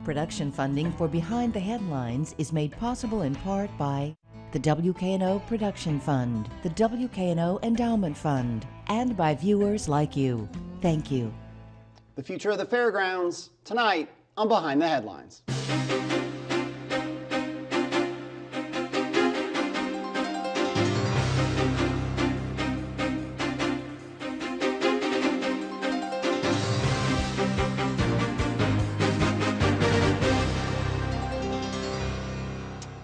Production funding for Behind the Headlines is made possible in part by the WKNO Production Fund, the WKNO Endowment Fund, and by viewers like you. Thank you. The future of the fairgrounds, tonight on Behind the Headlines.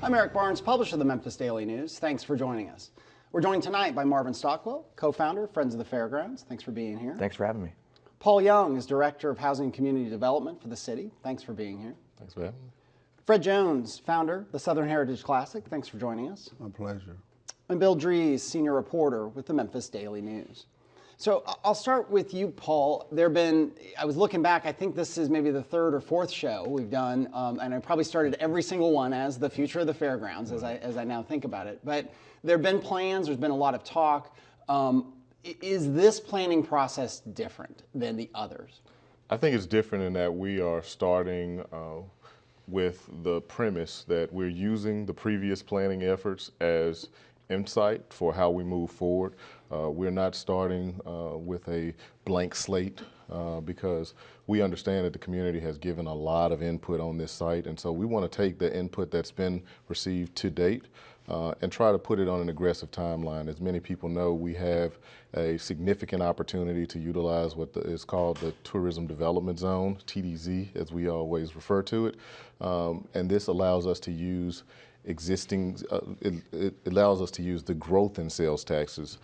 I'm Eric Barnes, publisher of the Memphis Daily News. Thanks for joining us. We're joined tonight by Marvin Stockwell, co-founder, Friends of the Fairgrounds. Thanks for being here. Thanks for having me. Paul Young is Director of Housing and Community Development for the city. Thanks for being here. Thanks for having me. Fred Jones, founder, the Southern Heritage Classic. Thanks for joining us. My pleasure. And Bill Dries, senior reporter with the Memphis Daily News. So I'll start with you, Paul. I was looking back, I think this is maybe the third or fourth show we've done, and I probably started every single one as the future of the fairgrounds, as I now think about it. But there have been plans, there's been a lot of talk. Is this planning process different than the others? I think it's different in that we are starting with the premise that we're using the previous planning efforts as insight for how we move forward. We're not starting with a blank slate because we understand that the community has given a lot of input on this site, and so we want to take the input that's been received to date and try to put it on an aggressive timeline. As many people know, we have a significant opportunity to utilize what is called the Tourism Development Zone, TDZ, as we always refer to it, and this allows us to use it allows us to use the growth in sales taxes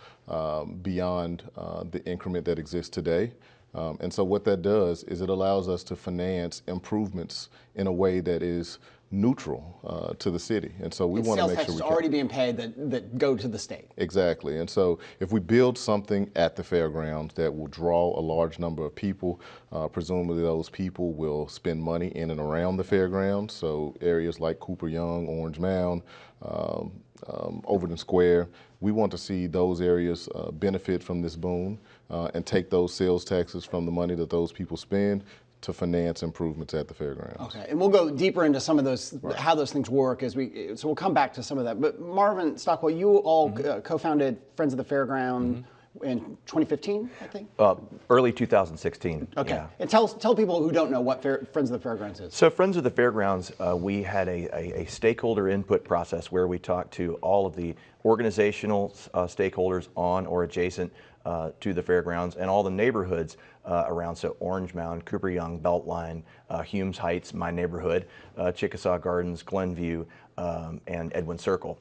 beyond the increment that exists today. And so what that does is it allows us to finance improvements in a way that is neutral to the city. And so we want to make sure sales taxes already being paid that go to the state. Exactly. And so if we build something at the fairgrounds that will draw a large number of people, presumably those people will spend money in and around the fairgrounds. So areas like Cooper Young, Orange Mound, Overton Square, we want to see those areas benefit from this boom and take those sales taxes from the money that those people spend to finance improvements at the fairgrounds. Okay, and we'll go deeper into some of those, how those things work so we'll come back to some of that. But Marvin Stockwell, you all co-founded Friends of the Fairground in 2015, I think? Early 2016. Okay, yeah. And tell people who don't know what Friends of the Fairgrounds is. So Friends of the Fairgrounds, we had a stakeholder input process where we talked to all of the organizational stakeholders on or adjacent to the fairgrounds and all the neighborhoods around, so Orange Mound, Cooper Young, Beltline, Humes Heights, my neighborhood, Chickasaw Gardens, Glenview, and Edwin Circle.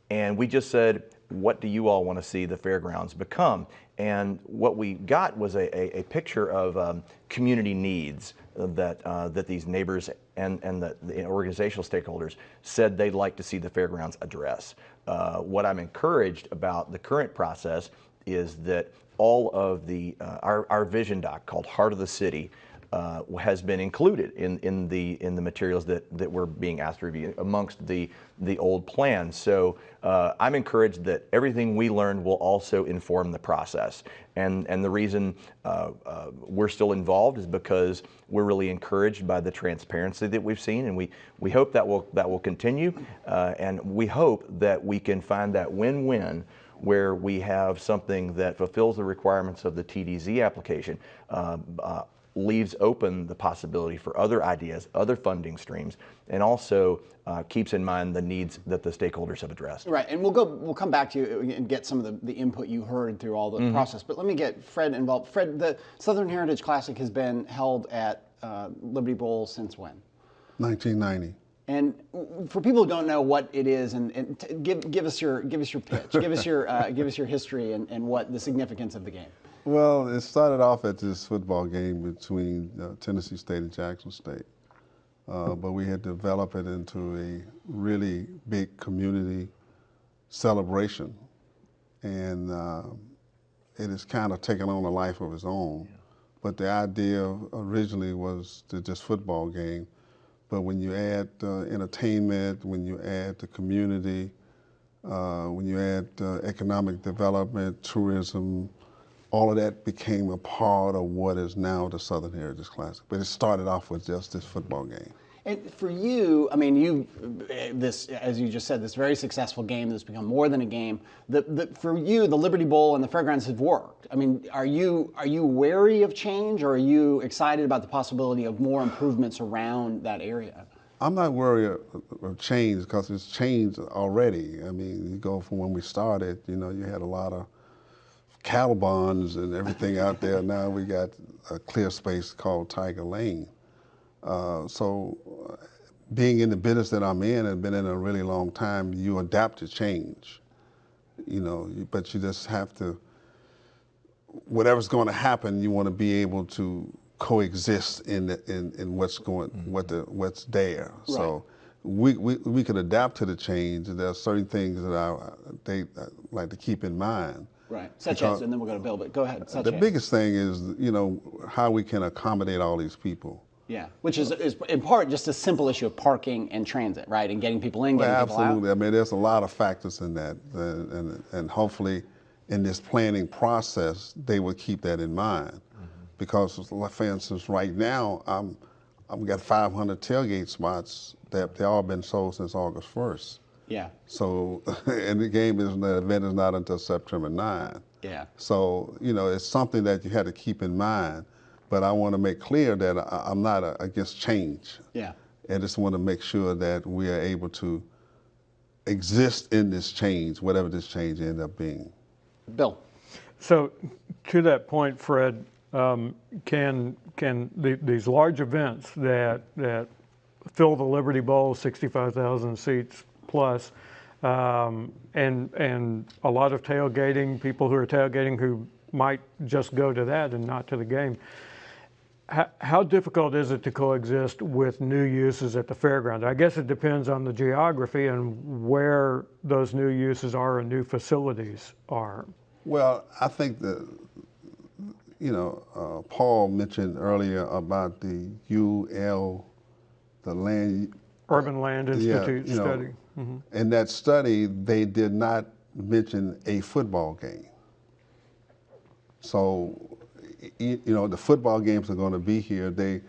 And we just said, what do you all want to see the fairgrounds become? And what we got was a picture of community needs that these neighbors and the organizational stakeholders said they'd like to see the fairgrounds address. What I'm encouraged about the current process is that all of our vision doc called Heart of the City has been included in the materials that we're being asked to review amongst the old plans. So I'm encouraged that everything we learned will also inform the process. And the reason we're still involved is because we're really encouraged by the transparency that we've seen, and we hope that will continue. And we hope that we can find that win-win where we have something that fulfills the requirements of the TDZ application, leaves open the possibility for other ideas, other funding streams, and also keeps in mind the needs that the stakeholders have addressed. Right, and we'll come back to you and get some of the input you heard through all the process. But let me get Fred involved. Fred, the Southern Heritage Classic has been held at Liberty Bowl since when? 1990. And for people who don't know what it is, and give us your pitch, give us your history and what the significance of the game. Well, it started off at this football game between Tennessee State and Jackson State, but we had developed it into a really big community celebration, and it has kind of taken on a life of its own. Yeah. But the idea originally was just football game. But when you add entertainment, when you add the community, when you add economic development, tourism, all of that became a part of what is now the Southern Heritage Classic. But it started off with just this football game. And for you, I mean, this, as you just said, this very successful game that's become more than a game. For you, the Liberty Bowl and the Fairgrounds have worked. I mean, are you wary of change, or are you excited about the possibility of more improvements around that area? I'm not worried of change because it's changed already. I mean, you go from when we started, you know, you had a lot of cattle barns and everything out there. Now we got a clear space called Tiger Lane. So being in the business that I'm in and been in a really long time, you adapt to change, you know, but you just have to, whatever's going to happen, you want to be able to coexist in what's going, what's there. Right. So we could adapt to the change. There are certain things that they like to keep in mind. Right, such as, and then we're going to Bill, but go ahead. The biggest thing is, you know, how we can accommodate all these people. Yeah, which is in part just a simple issue of parking and transit, right, and getting people in, getting people out. Absolutely. I mean, there's a lot of factors in that, and hopefully in this planning process, they will keep that in mind. Because, for instance, right now, I've got 500 tailgate spots that they all been sold since August 1st. Yeah. So, and the event is not until September 9. Yeah. So, you know, it's something that you had to keep in mind. But I want to make clear that I'm not against change. Yeah. I just want to make sure that we are able to exist in this change, whatever this change ends up being. Bill. So, to that point, Fred, can these large events that fill the Liberty Bowl, 65,000 seats plus, and a lot of tailgating, people who are tailgating who might just go to that and not to the game, how difficult is it to coexist with new uses at the fairground? I guess it depends on the geography and where those new uses are and new facilities are. Well, I think that, you know, Paul mentioned earlier about the UL, the land... Urban Land Institute study. In that study, they did not mention a football game. So, you know, the football games are going to be here. They,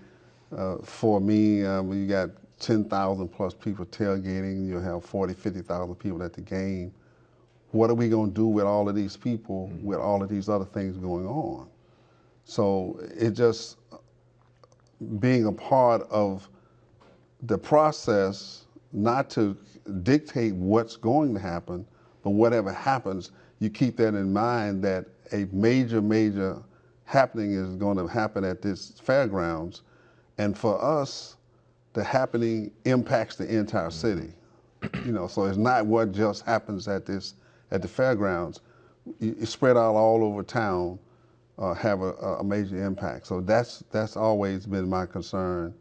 for me, you got 10,000 plus people tailgating. You'll have 40, 50,000 people at the game. What are we going to do with all of these people, with all of these other things going on? So it just being a part of the process, not to dictate what's going to happen, but whatever happens, you keep that in mind that a major happening is going to happen at this fairgrounds. And for us, the happening impacts the entire city. You know, so it's not what just happens at the fairgrounds. You spread out all over town, have a major impact. So that's always been my concern.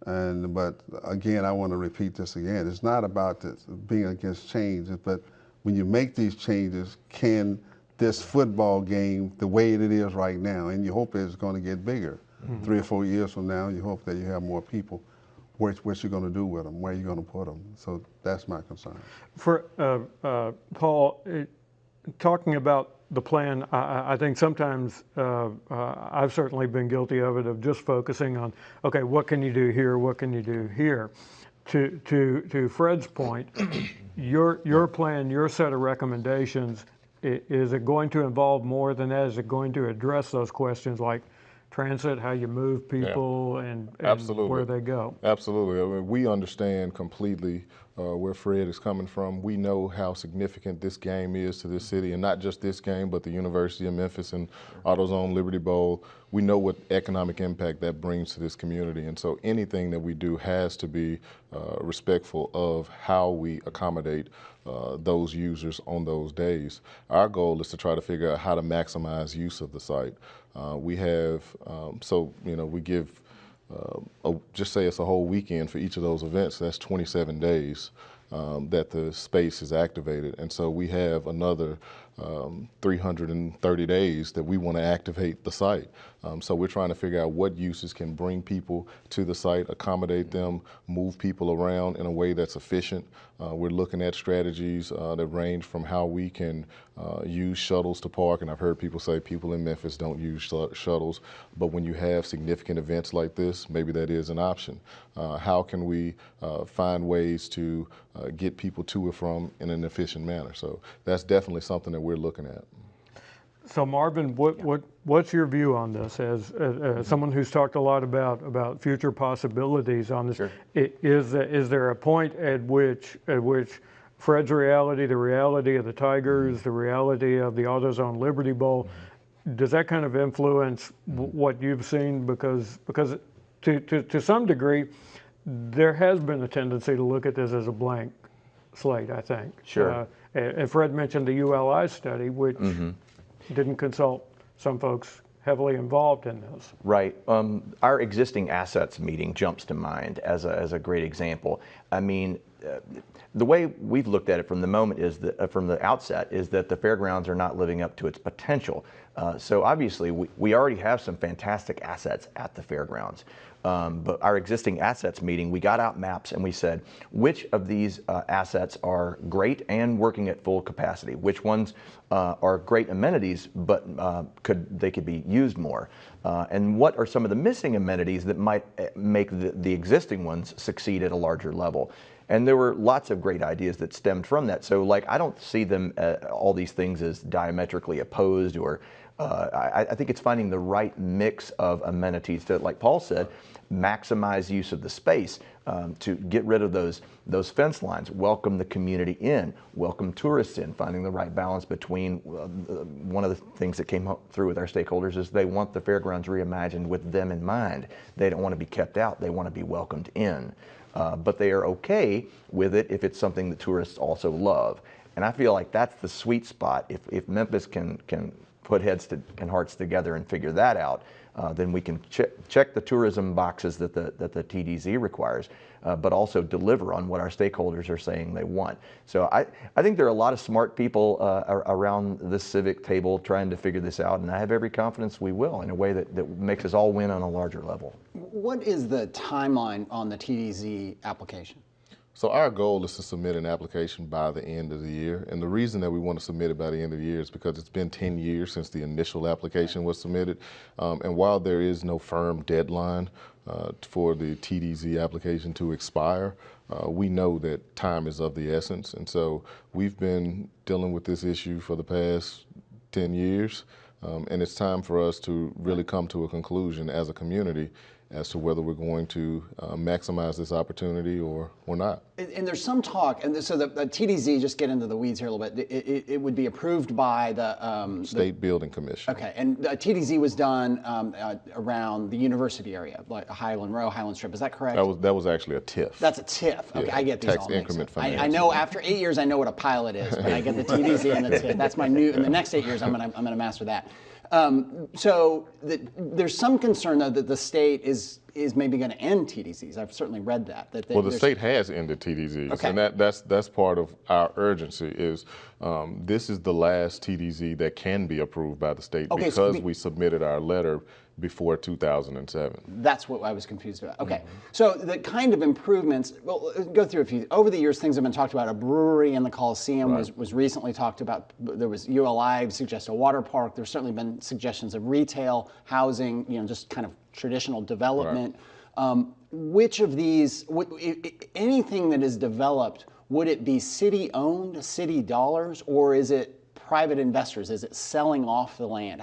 But again, I want to repeat this again. It's not about being against change, but when you make these changes, can this football game, the way it is right now, and you hope it's going to get bigger 3 or 4 years from now, you hope that you have more people, what you're going to do with them, where you're going to put them. So that's my concern. For Paul, talking about the plan, I think sometimes I've certainly been guilty of it, of just focusing on, okay, what can you do here? What can you do here? To Fred's point, your plan, your set of recommendations, is it going to involve more than that? Is it going to address those questions like transit, how you move people, and where they go? Absolutely. I mean, we understand completely where Fred is coming from. We know how significant this game is to this city, and not just this game, but the University of Memphis and AutoZone Liberty Bowl. We know what economic impact that brings to this community, and so anything that we do has to be respectful of how we accommodate those users on those days. Our goal is to try to figure out how to maximize use of the site. We have, we give, just say it's a whole weekend for each of those events. That's 27 days that the space is activated. And so we have another 330 days that we want to activate the site. So we're trying to figure out what uses can bring people to the site, accommodate them, move people around in a way that's efficient. We're looking at strategies that range from how we can use shuttles to park, and I've heard people say people in Memphis don't use shuttles, but when you have significant events like this, maybe that is an option. How can we find ways to get people to and from in an efficient manner? So that's definitely something that we're looking at. So Marvin, what's your view on this as someone who's talked a lot about future possibilities on this? Sure. Is there a point at which Fred's reality, the reality of the Tigers, the reality of the AutoZone Liberty Bowl, does that kind of influence what you've seen? Because to some degree, there has been a tendency to look at this as a blank slate, I think. Sure. And Fred mentioned the ULI study, which didn't consult some folks heavily involved in this. Right. Our existing assets meeting jumps to mind as a great example. I mean, the way we've looked at it from the moment is that, from the outset, is that the fairgrounds are not living up to its potential. So obviously, we already have some fantastic assets at the fairgrounds. But our existing assets meeting, we got out maps and we said, which of these assets are great and working at full capacity? Which ones are great amenities, but they could be used more? And what are some of the missing amenities that might make the existing ones succeed at a larger level? And there were lots of great ideas that stemmed from that. So, like, I don't see them, all these things, as diametrically opposed, or I think it's finding the right mix of amenities to, like Paul said, maximize use of the space, to get rid of those fence lines, welcome the community in, welcome tourists in, finding the right balance between, one of the things that came through with our stakeholders is they want the fairgrounds reimagined with them in mind. They don't want to be kept out, they want to be welcomed in. But they are okay with it if it's something that tourists also love. And I feel like that's the sweet spot. If Memphis can put heads and hearts together and figure that out, then we can check the tourism boxes that the TDZ requires, but also deliver on what our stakeholders are saying they want. So I think there are a lot of smart people around this civic table trying to figure this out, and I have every confidence we will in a way that makes us all win on a larger level. What is the timeline on the TDZ application? So our goal is to submit an application by the end of the year. And the reason that we want to submit it by the end of the year is because it's been 10 years since the initial application was submitted. And while there is no firm deadline for the TDZ application to expire, we know that time is of the essence. And so we've been dealing with this issue for the past 10 years. And it's time for us to really come to a conclusion as a community as to whether we're going to maximize this opportunity or not. And there's some talk, and so the TDZ, just get into the weeds here a little bit, it would be approved by the State Building Commission. Okay, and TDZ was done around the university area, like Highland Row, Highland Strip, is that correct? That was actually a TIF. That's a TIF. Okay, Yeah, I get these tax all increment mixed up. I financing. know after 8 years I know what a pilot is, but I get the TDZ and the TIF. That's my new, in the next 8 years I'm gonna master that. So there's some concern though that the state is maybe going to end TDZs. I've certainly read that. Well, the state has ended TDZs, okay. And that's part of our urgency. Is this is the last TDZ that can be approved by the state, okay, because we submitted our letter before 2007. That's what I was confused about. Okay, so the kind of improvements, well, go through a few. Over the years, things have been talked about. A brewery in the Coliseum was recently talked about. There was ULI suggested a water park. There's certainly been suggestions of retail, housing, just kind of traditional development. Which of these, anything that is developed, would it be city-owned, city dollars, or is it private investors? Is it selling off the land?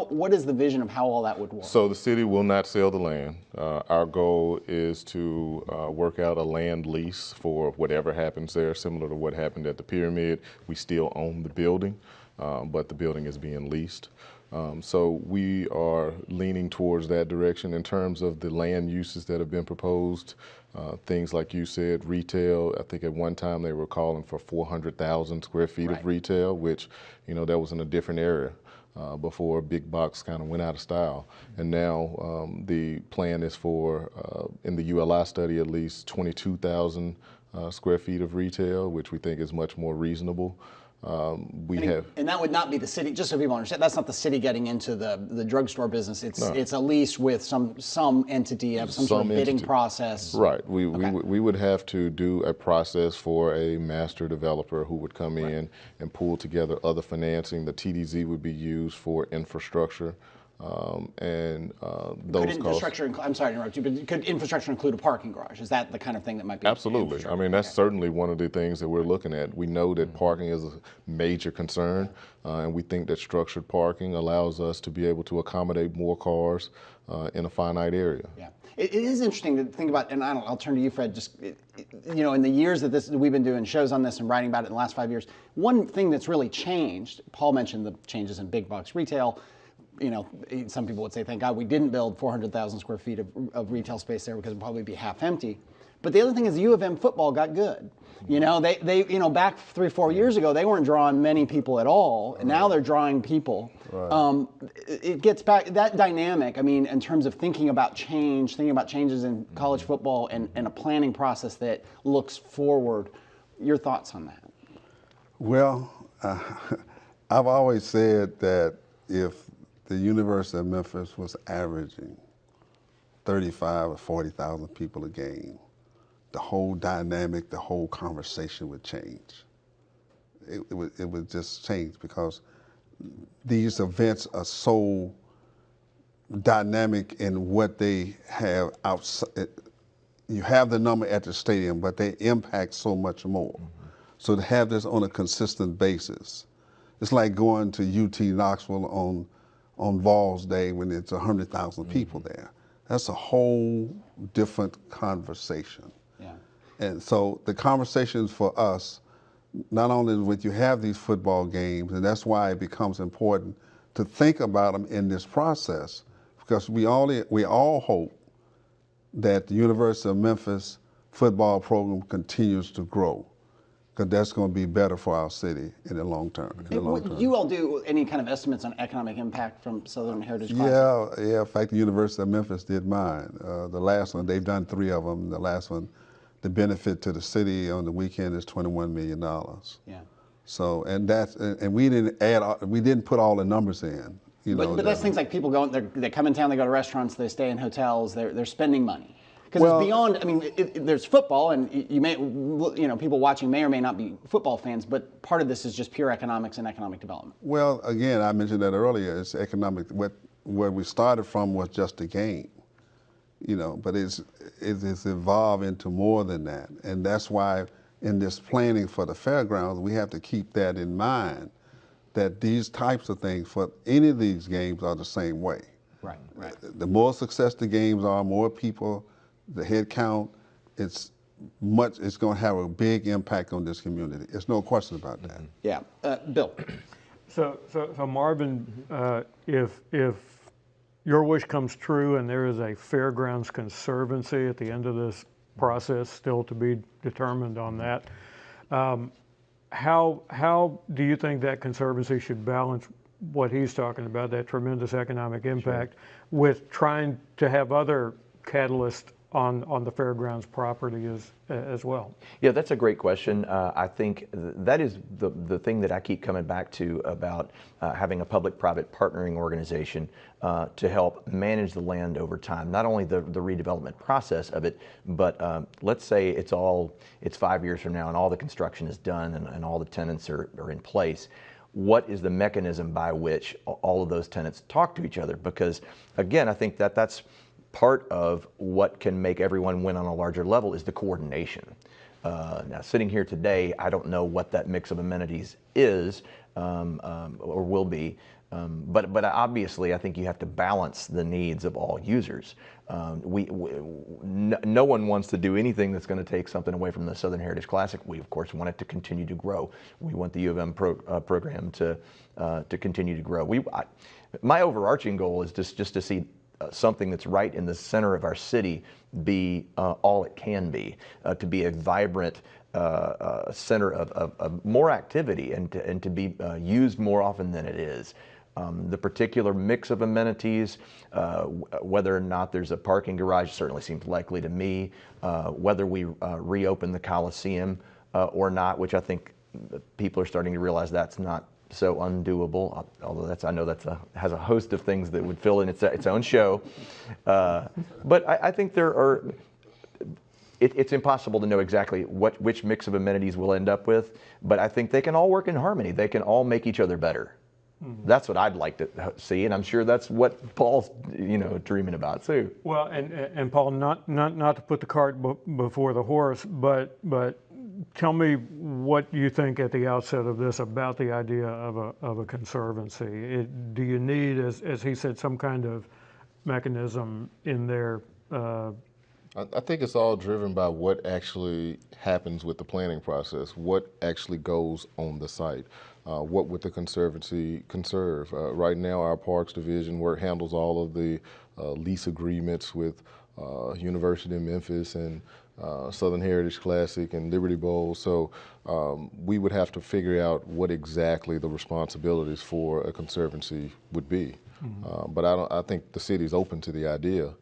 What is the vision of how all that would work? So the city will not sell the land. Our goal is to work out a land lease for whatever happens there, similar to what happened at the Pyramid. We still own the building, but the building is being leased. So we are leaning towards that direction in terms of the land uses that have been proposed. Things like you said, retail. I think at one time they were calling for 400,000 square feet of retail, which, that was in a different area before big box kind of went out of style. And now the plan is for, in the ULI study, at least 22,000 square feet of retail, which we think is much more reasonable. And that would not be the city, just so people understand, that's not the city getting into the drugstore business. It's a lease with some entity of some sort of bidding process. Right. We would have to do a process for a master developer who would come in and pull together other financing. The TDZ would be used for infrastructure. Those infrastructure costs. I'm sorry to interrupt you, but could infrastructure include a parking garage? Is that the kind of thing that might be? Absolutely. I mean, that's certainly one of the things that we're looking at. We know that parking is a major concern, and we think that structured parking allows us to be able to accommodate more cars in a finite area. Yeah. It is interesting to think about, and I'll turn to you, Fred. Just in the years that we've been doing shows on this and writing about it in the last 5 years, one thing that's really changed. Paul mentioned the changes in big box retail. Some people would say, thank God we didn't build 400,000 square feet of retail space there because it'd probably be half empty. But the other thing is U of M football got good. They back 3-4 years ago, they weren't drawing many people at all, and now they're drawing people. Right. It gets back, that dynamic, I mean, in terms of thinking about changes in college football and a planning process that looks forward. Your thoughts on that? Well, I've always said that if the University of Memphis was averaging 35 or 40,000 people a game, the whole dynamic, the whole conversation would change. It would just change because these events are so dynamic in what they have outside. You have the number at the stadium, but they impact so much more. So to have this on a consistent basis, it's like going to UT Knoxville on Vols Day when it's 100,000 people there. That's a whole different conversation. Yeah. And so the conversations for us, not only with you have these football games, and that's why it becomes important to think about them in this process, because we all hope that the University of Memphis football program continues to grow, because that's going to be better for our city in the long term. Do you all do any kind of estimates on economic impact from Southern Heritage Classic? Yeah. In fact, the University of Memphis did mine. The last one, they've done 3 of them. The last one, the benefit to the city on the weekend is $21 million. Yeah. So, and we didn't put all the numbers in. But that's things like people they come in town, they go to restaurants, they stay in hotels, they're spending money. Because it's beyond, I mean, there's football, and people watching may or may not be football fans, but part of this is just pure economics and economic development. Well, again, I mentioned that earlier, it's economic. Where we started from was just a game, but it's evolved into more than that. And that's why in this planning for the fairgrounds, we have to keep that in mind, that these types of things for any of these games are the same way. Right. The more success the games are, more people, the head count, it's going to have a big impact on this community. There's no question about that. Yeah. Bill. So Marvin, if your wish comes true and there is a Fairgrounds Conservancy at the end of this process, still to be determined on that, how do you think that Conservancy should balance what he's talking about, that tremendous economic impact, with trying to have other catalysts on the Fairgrounds property as well? Yeah, that's a great question. I think that is the thing that I keep coming back to about having a public-private partnering organization to help manage the land over time. Not only the redevelopment process of it, but let's say it's 5 years from now and all the construction is done and all the tenants are in place. What is the mechanism by which all of those tenants talk to each other? Because again, I think that's part of what can make everyone win on a larger level is the coordination. Now, sitting here today, I don't know what that mix of amenities is or will be, but obviously I think you have to balance the needs of all users. No one wants to do anything that's going to take something away from the Southern Heritage Classic. We, of course, want it to continue to grow. We want the U of M program to continue to grow. My overarching goal is just to see something that's right in the center of our city be all it can be, to be a vibrant center of more activity and to be used more often than it is. The particular mix of amenities, whether or not there's a parking garage certainly seems likely to me, whether we reopen the Coliseum or not, which I think people are starting to realize that's not so undoable, although I know has a host of things that would fill in its own show. But I think it's impossible to know exactly which mix of amenities we'll end up with, but I think they can all work in harmony. They can all make each other better. Mm-hmm. That's what I'd like to see, and I'm sure that's what Paul's dreaming about too. Well, and Paul, not to put the cart before the horse, but tell me what you think at the outset of this about the idea of a conservancy. Do you need, as he said, some kind of mechanism in there? I think it's all driven by what actually happens with the planning process, what actually goes on the site, what would the conservancy conserve. Right now, our Parks Division handles all of the lease agreements with University of Memphis and Southern Heritage Classic and Liberty Bowl. So we would have to figure out what exactly the responsibilities for a conservancy would be. Mm-hmm. But I think the city's open to the idea.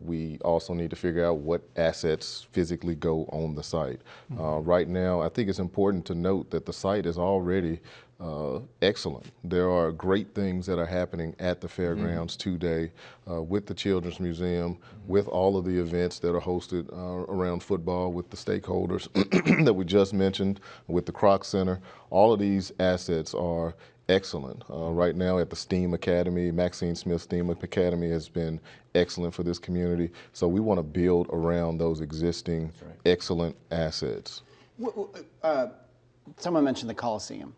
We also need to figure out what assets physically go on the site. Mm-hmm. Right now, I think it's important to note that the site is already excellent. There are great things that are happening at the Fairgrounds today with the Children's Museum, with all of the events that are hosted around football, with the stakeholders that we just mentioned, with the Kroc Center. All of these assets are excellent. Right now at the STEAM Academy, Maxine Smith STEAM Academy has been excellent for this community. So we want to build around those existing excellent assets. Someone mentioned the Coliseum.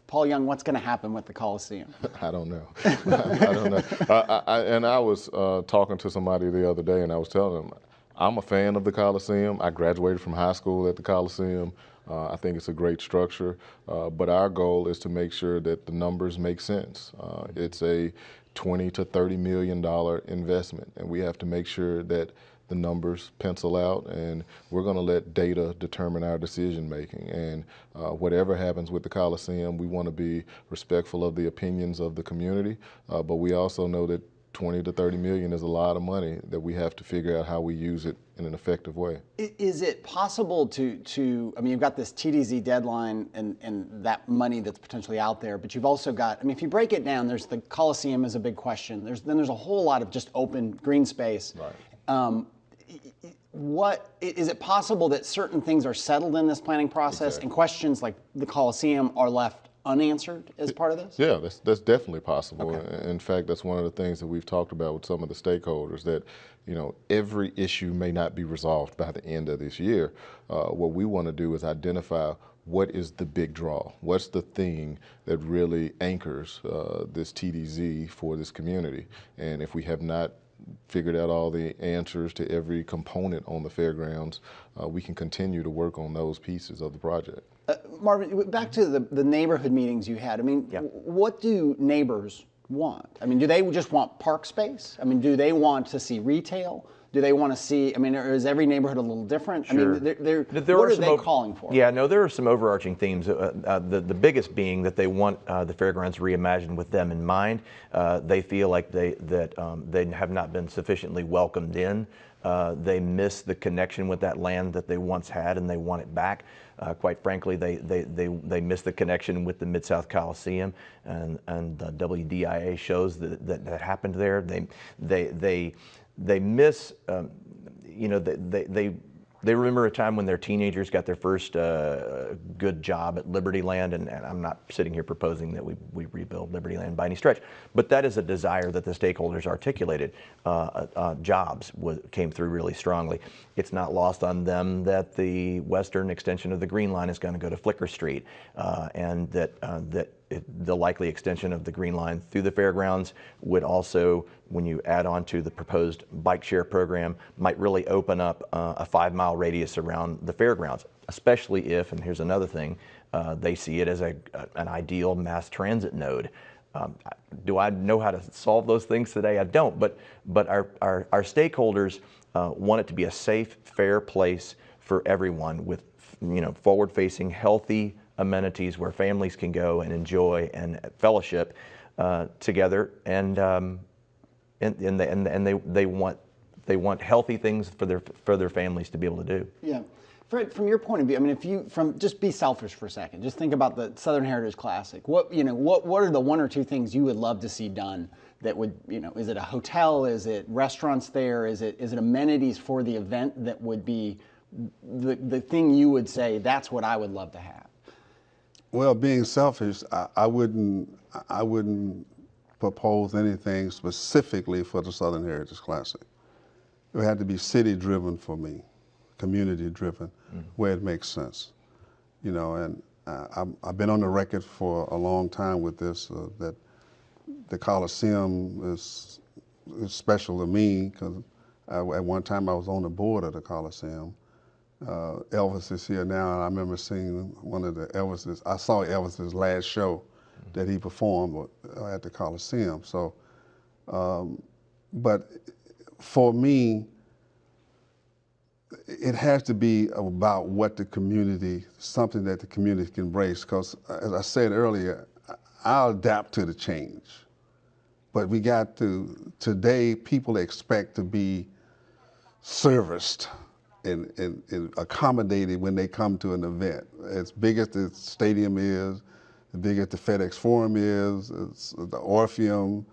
Paul Young, what's going to happen with the Coliseum? I don't know. I don't know. And I was talking to somebody the other day, and I was telling them, I'm a fan of the Coliseum. I graduated from high school at the Coliseum. I think it's a great structure, but our goal is to make sure that the numbers make sense. It's a $20 to $30 million investment, and we have to make sure that the numbers pencil out, and we're going to let data determine our decision making. And whatever happens with the Coliseum, we want to be respectful of the opinions of the community, but we also know that 20 to 30 million is a lot of money that we have to figure out how we use it in an effective way. Is it possible to I mean, you've got this TDZ deadline and that money that's potentially out there, but you've also got, I mean, if you break it down, there's the Coliseum is a big question. Then there's a whole lot of just open green space. Right. What is it possible that certain things are settled in this planning process and questions like the Coliseum are left unanswered as part of this? Yeah, that's definitely possible. Okay. In fact, that's one of the things that we've talked about with some of the stakeholders, that every issue may not be resolved by the end of this year. What we want to do is identify what is the big draw, what's the thing that really anchors this TDZ for this community. And if we have not figured out all the answers to every component on the Fairgrounds, we can continue to work on those pieces of the project. Marvin, back to the neighborhood meetings you had. I mean, what do neighbors want? I mean, do they just want park space? I mean, do they want to see retail? Do they want to see, I mean, is every neighborhood a little different? Sure. I mean, what are they calling for? Yeah, no, there are some overarching themes. The biggest being that they want the Fairgrounds reimagined with them in mind. They feel like they have not been sufficiently welcomed in. They miss the connection with that land that they once had, and they want it back. Quite frankly, they miss the connection with the Mid-South Coliseum and the WDIA shows that happened there. They miss, they remember a time when their teenagers got their first good job at Liberty Land, and I'm not sitting here proposing that we rebuild Liberty Land by any stretch, but that is a desire that the stakeholders articulated. Jobs came through really strongly. It's not lost on them that the western extension of the Green Line is going to go to Flicker Street, and that the likely extension of the Green Line through the Fairgrounds would also, when you add on to the proposed bike share program, might really open up a 5-mile radius around the Fairgrounds, especially if, and here's another thing, they see it as an ideal mass transit node. Do I know how to solve those things today? I don't, but our stakeholders want it to be a safe, fair place for everyone with forward-facing, healthy amenities where families can go and enjoy and fellowship together, and they want healthy things for their families to be able to do. Yeah, Fred, from your point of view, I mean, just be selfish for a second. Just think about the Southern Heritage Classic. What are the one or two things you would love to see done that would, is it a hotel? Is it restaurants there? Is it amenities for the event that would be the thing you would say, that's what I would love to have? Well, being selfish, I wouldn't propose anything specifically for the Southern Heritage Classic. It would have to be city-driven for me, community-driven, where it makes sense. And I've been on the record for a long time with this, that the Coliseum is special to me, because at one time I was on the board of the Coliseum. Elvis is here now, and I remember seeing one of the Elvis's, I saw Elvis's last show that he performed at the Coliseum. So, but for me, it has to be about what the community, something that the community can embrace, because as I said earlier, I'll adapt to the change. But we got to, today, people expect to be serviced and accommodated when they come to an event. As big as the stadium is, as big as the FedEx Forum is, it's the Orpheum,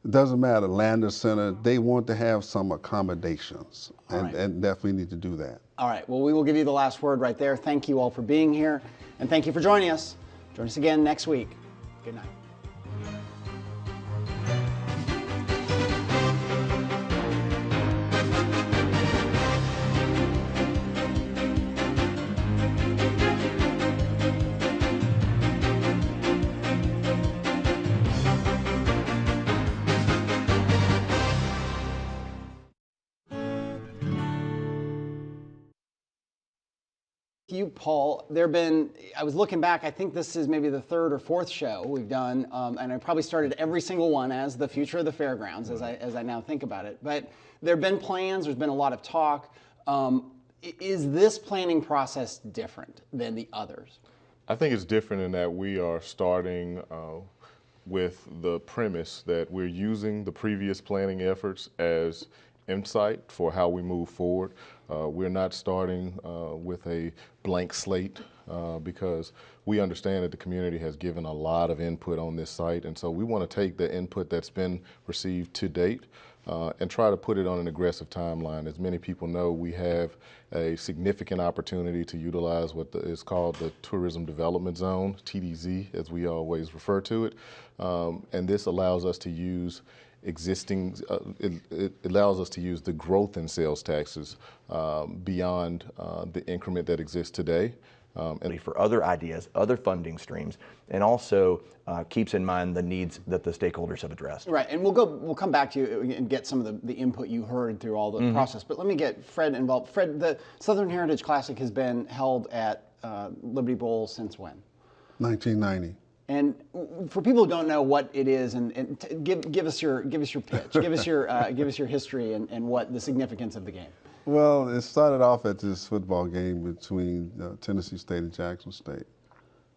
it doesn't matter, Lander Center, they want to have some accommodations, and definitely need to do that. All right, well, we will give you the last word right there. Thank you all for being here, and thank you for joining us. Join us again next week. Good night. You, Paul, I was looking back, I think this is maybe the third or fourth show we've done, and I probably started every single one as the future of the Fairgrounds, as I now think about it. But there have been plans, there's been a lot of talk. Is this planning process different than the others? I think it's different in that we are starting with the premise that we're using the previous planning efforts as insight for how we move forward. We're not starting with a blank slate because we understand that the community has given a lot of input on this site, and so we want to take the input that's been received to date and try to put it on an aggressive timeline. As many people know, we have a significant opportunity to utilize what is called the Tourism Development Zone, TDZ, as we always refer to it, and this allows us to use it allows us to use the growth in sales taxes beyond the increment that exists today. And for other ideas, other funding streams, and also keeps in mind the needs that the stakeholders have addressed. Right, and we'll come back to you and get some of the input you heard through all the process. But let me get Fred involved. Fred, the Southern Heritage Classic has been held at Liberty Bowl since when? 1990. And for people who don't know what it is, and give us your pitch, give us your history and what the significance of the game. Well, it started off at this football game between Tennessee State and Jackson State,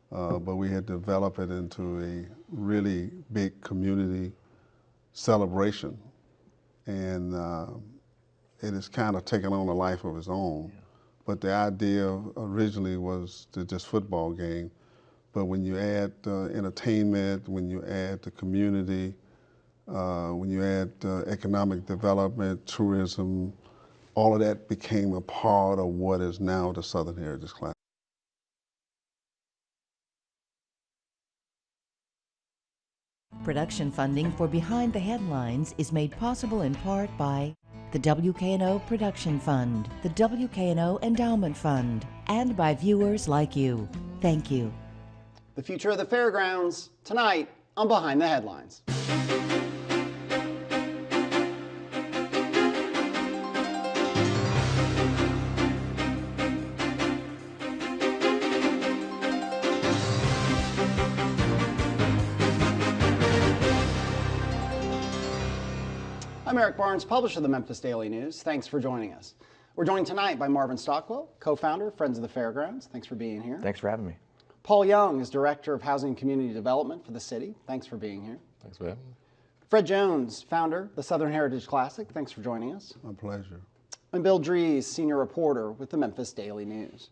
but we had developed it into a really big community celebration, and it has kind of taken on a life of its own. Yeah. But the idea originally was just football game. But when you add entertainment, when you add the community, when you add economic development, tourism, all of that became a part of what is now the Southern Heritage Classic. Production funding for Behind the Headlines is made possible in part by the WKNO Production Fund, the WKNO Endowment Fund, and by viewers like you. Thank you. The future of the Fairgrounds, tonight on Behind the Headlines. I'm Eric Barnes, publisher of the Memphis Daily News. Thanks for joining us. We're joined tonight by Marvin Stockwell, co-founder, Friends of the Fairgrounds. Thanks for being here. Thanks for having me. Paul Young is Director of Housing and Community Development for the city. Thanks for being here. Thanks for having me. Fred Jones, founder, the Southern Heritage Classic. Thanks for joining us. My pleasure. I'm Bill Dries, senior reporter with the Memphis Daily News.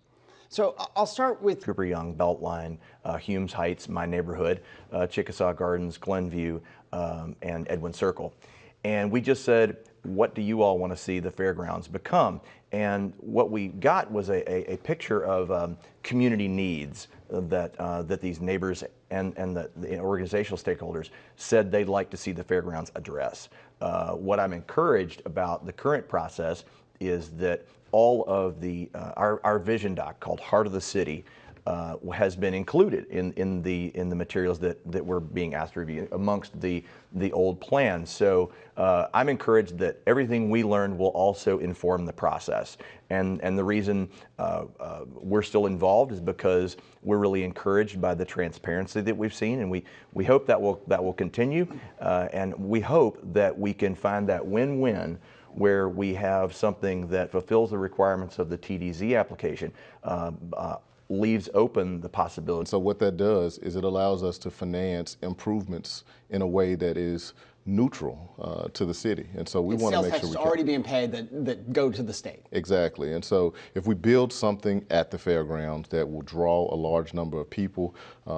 So I'll start with Cooper Young, Beltline, Humes Heights, my neighborhood, Chickasaw Gardens, Glenview, and Edwin Circle. And we just said, what do you all want to see the fairgrounds become? And what we got was a picture of community needs that these neighbors and the organizational stakeholders said they'd like to see the fairgrounds address. What I'm encouraged about the current process is that all of our vision doc called Heart of the City has been included in the materials that we're being asked to review amongst the old plans. So I'm encouraged that everything we learned will also inform the process. And the reason we're still involved is because we're really encouraged by the transparency that we've seen, and we hope that will continue. And we hope that we can find that win-win where we have something that fulfills the requirements of the TDZ application, leaves open the possibility. So what that does is it allows us to finance improvements in a way that is neutral to the city. And so we want to make sure sales taxes already being paid that go to the state. Exactly. And so if we build something at the fairgrounds that will draw a large number of people,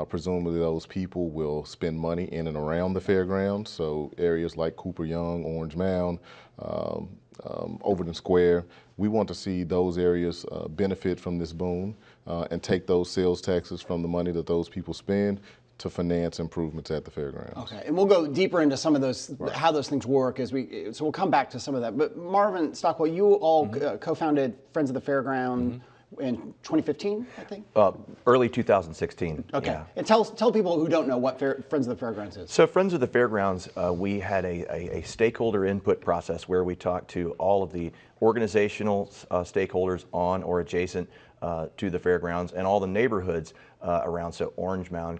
presumably those people will spend money in and around the fairgrounds. So areas like Cooper Young, Orange Mound, Overton Square, we want to see those areas benefit from this boom and take those sales taxes from the money that those people spend to finance improvements at the fairgrounds. Okay, and we'll go deeper into some of those, how those things work so we'll come back to some of that. But Marvin Stockwell, you all co-founded Friends of the Fairground in 2015, I think? Early 2016. Okay, Yeah. and tell people who don't know what Friends of the Fairgrounds is. So Friends of the Fairgrounds, we had a stakeholder input process where we talked to all of the organizational stakeholders on or adjacent to the fairgrounds and all the neighborhoods around, so Orange Mound,